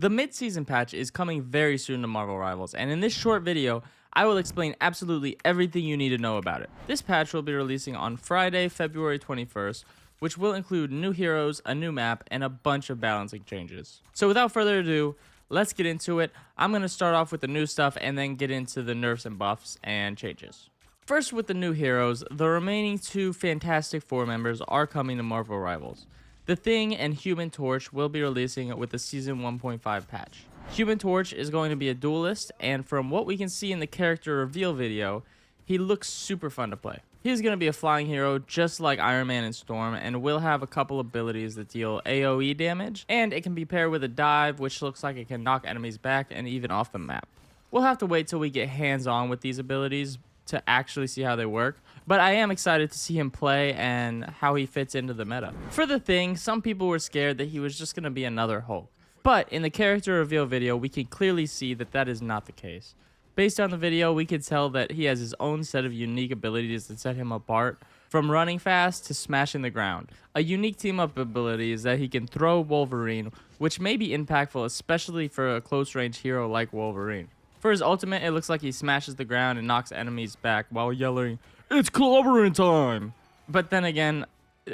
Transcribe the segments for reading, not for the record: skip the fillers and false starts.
The mid-season patch is coming very soon to Marvel Rivals, and in this short video, I will explain absolutely everything you need to know about it. This patch will be releasing on Friday, February 21st, which will include new heroes, a new map, and a bunch of balancing changes. So without further ado, let's get into it. I'm going to start off with the new stuff and then get into the nerfs and buffs and changes. First, with the new heroes, the remaining two Fantastic Four members are coming to Marvel Rivals. The Thing and Human Torch will be releasing with the Season 1.5 patch. Human Torch is going to be a duelist, and from what we can see in the character reveal video, he looks super fun to play. He's going to be a flying hero just like Iron Man and Storm, and will have a couple abilities that deal AoE damage, and it can be paired with a dive, which looks like it can knock enemies back and even off the map. We'll have to wait till we get hands-on with these abilities to actually see how they work, but I am excited to see him play and how he fits into the meta. For the Thing, some people were scared that he was just going to be another Hulk, but in the character reveal video, we can clearly see that that is not the case. Based on the video, we can tell that he has his own set of unique abilities that set him apart, from running fast to smashing the ground. A unique team-up ability is that he can throw Wolverine, which may be impactful, especially for a close-range hero like Wolverine. For his ultimate, it looks like he smashes the ground and knocks enemies back while yelling, "It's clobbering time!" But then again,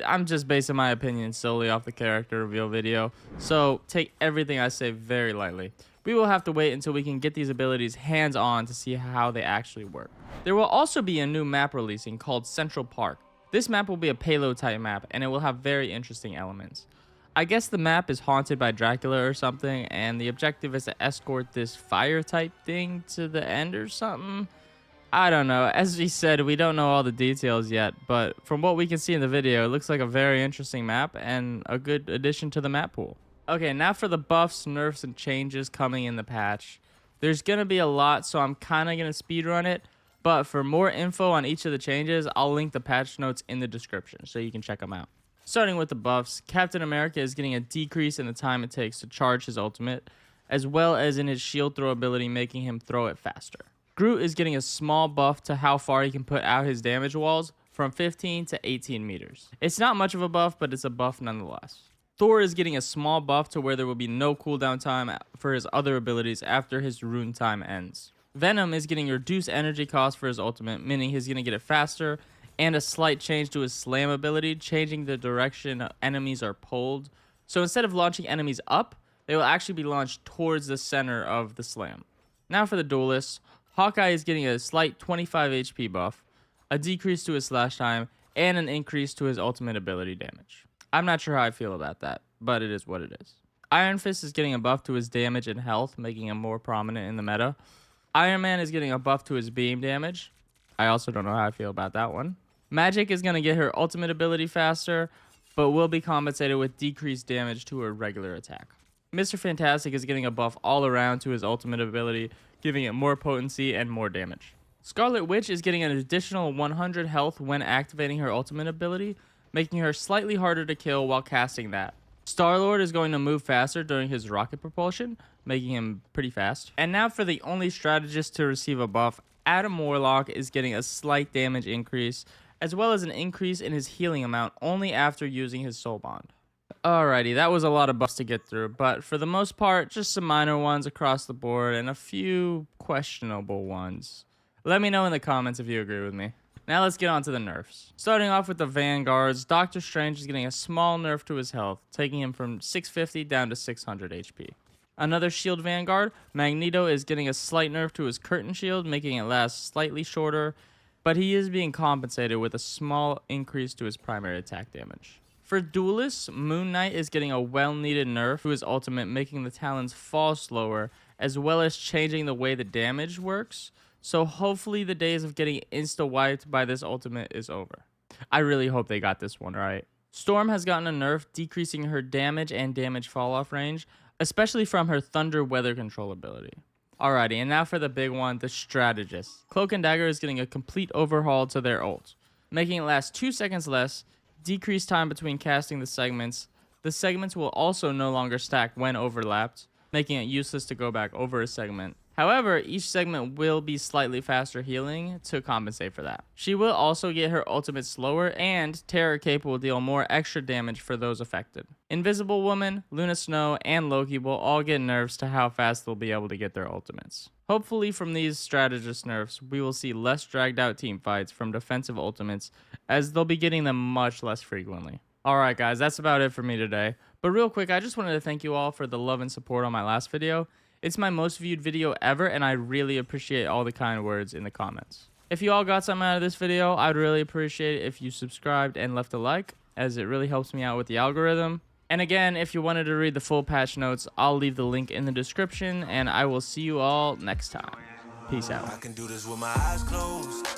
I'm just basing my opinion solely off the character reveal video, so take everything I say very lightly. We will have to wait until we can get these abilities hands-on to see how they actually work. There will also be a new map releasing called Central Park. This map will be a payload type map, and it will have very interesting elements. I guess the map is haunted by Dracula or something, and the objective is to escort this fire type thing to the end or something. I don't know. As we said, we don't know all the details yet, but from what we can see in the video, it looks like a very interesting map and a good addition to the map pool. Okay, now for the buffs, nerfs, and changes coming in the patch. There's going to be a lot, so I'm kind of going to speedrun it, but for more info on each of the changes, I'll link the patch notes in the description so you can check them out. Starting with the buffs, Captain America is getting a decrease in the time it takes to charge his ultimate, as well as in his shield throw ability, making him throw it faster. Groot is getting a small buff to how far he can put out his damage walls, from 15 to 18 meters. It's not much of a buff, but it's a buff nonetheless. Thor is getting a small buff to where there will be no cooldown time for his other abilities after his rune time ends. Venom is getting reduced energy cost for his ultimate, meaning he's going to get it faster, and a slight change to his slam ability, changing the direction enemies are pulled. So instead of launching enemies up, they will actually be launched towards the center of the slam. Now for the duelists, Hawkeye is getting a slight 25 HP buff, a decrease to his slash time, and an increase to his ultimate ability damage. I'm not sure how I feel about that, but it is what it is. Iron Fist is getting a buff to his damage and health, making him more prominent in the meta. Iron Man is getting a buff to his beam damage. I also don't know how I feel about that one. Magic is going to get her ultimate ability faster, but will be compensated with decreased damage to her regular attack. Mr. Fantastic is getting a buff all around to his ultimate ability, giving it more potency and more damage. Scarlet Witch is getting an additional 100 health when activating her ultimate ability, making her slightly harder to kill while casting that. Star-Lord is going to move faster during his rocket propulsion, making him pretty fast. And now for the only strategist to receive a buff, Adam Warlock is getting a slight damage increase, as well as an increase in his healing amount only after using his soul bond. Alrighty, that was a lot of buffs to get through, but for the most part, just some minor ones across the board and a few questionable ones. Let me know in the comments if you agree with me. Now let's get on to the nerfs. Starting off with the Vanguards, Doctor Strange is getting a small nerf to his health, taking him from 650 down to 600 HP. Another shield Vanguard, Magneto is getting a slight nerf to his curtain shield, making it last slightly shorter, but he is being compensated with a small increase to his primary attack damage. For duelists, Moon Knight is getting a well-needed nerf to his ultimate, making the talons fall slower, as well as changing the way the damage works. So hopefully the days of getting insta-wiped by this ultimate is over. I really hope they got this one right. Storm has gotten a nerf, decreasing her damage and damage fall-off range, especially from her Thunder Weather Control ability. Alrighty, and now for the big one, the Strategist. Cloak and Dagger is getting a complete overhaul to their ult, making it last 2 seconds less, decreased time between casting the segments. The segments will also no longer stack when overlapped, making it useless to go back over a segment, However, each segment will be slightly faster healing to compensate for that. She will also get her ultimate slower, and Terror Cape will deal more extra damage for those affected. Invisible Woman, Luna Snow, and Loki will all get nerfs to how fast they'll be able to get their ultimates. Hopefully from these strategist nerfs, we will see less dragged out team fights from defensive ultimates, as they'll be getting them much less frequently. Alright guys, that's about it for me today. But real quick, I just wanted to thank you all for the love and support on my last video. It's my most viewed video ever, and I really appreciate all the kind words in the comments. If you all got something out of this video, I'd really appreciate it if you subscribed and left a like, as it really helps me out with the algorithm. And again, if you wanted to read the full patch notes, I'll leave the link in the description, and I will see you all next time. Peace out. I can do this with my eyes closed.